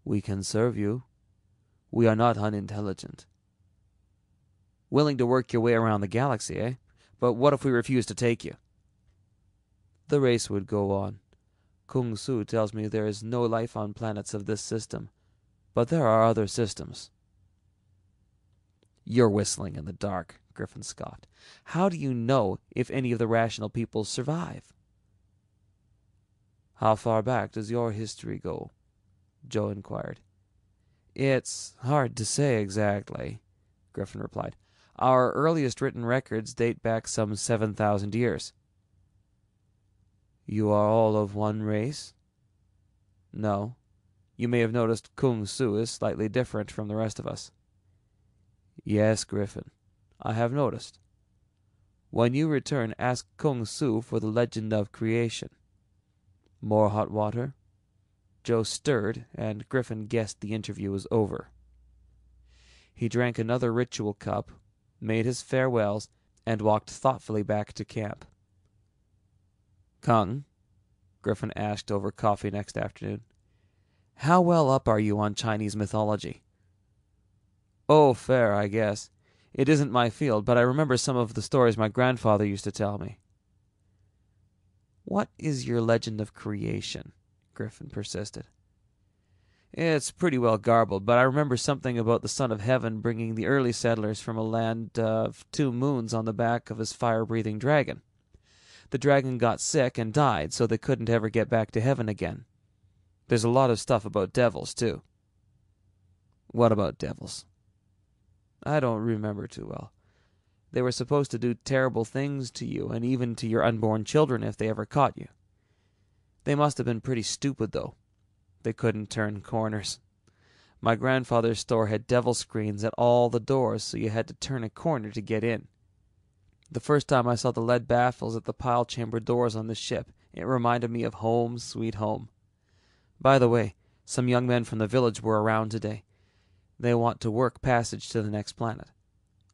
We can serve you. We are not unintelligent. Willing to work your way around the galaxy, eh? But what if we refuse to take you? The race would go on. Kung Su tells me there is no life on planets of this system, but there are other systems. You're whistling in the dark, Griffin scoffed. How do you know if any of the rational people survive? How far back does your history go? Joe inquired. It's hard to say exactly, Griffin replied. Our earliest written records date back some 7,000 years. You are all of one race? No. You may have noticed Kung Su is slightly different from the rest of us. Yes, Griffin, I have noticed. When you return, ask Kung Su for the legend of creation. More hot water? Joe stirred, and Griffin guessed the interview was over. He drank another ritual cup, made his farewells, and walked thoughtfully back to camp. Kung, Griffin asked over coffee next afternoon, how well up are you on Chinese mythology? Oh, fair, I guess. It isn't my field, but I remember some of the stories my grandfather used to tell me. What is your legend of creation? Griffin persisted. It's pretty well garbled, but I remember something about the Son of Heaven bringing the early settlers from a land of 2 moons on the back of his fire-breathing dragon. The dragon got sick and died, so they couldn't ever get back to heaven again. There's a lot of stuff about devils, too. What about devils? I don't remember too well. They were supposed to do terrible things to you, and even to your unborn children if they ever caught you. They must have been pretty stupid, though. They couldn't turn corners. My grandfather's store had devil screens at all the doors, so you had to turn a corner to get in. The first time I saw the lead baffles at the pile chamber doors on the ship, it reminded me of home, sweet home. By the way, some young men from the village were around today. They want to work passage to the next planet.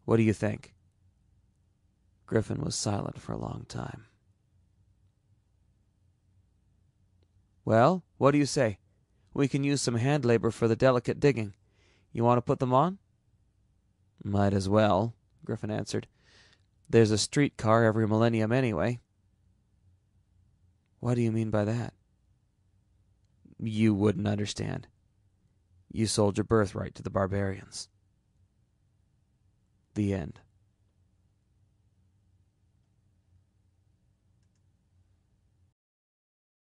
What do you think? Griffin was silent for a long time. Well, what do you say? We can use some hand labor for the delicate digging. You want to put them on? Might as well, Griffin answered. There's a streetcar every millennium anyway. What do you mean by that? You wouldn't understand. You sold your birthright to the barbarians. The end.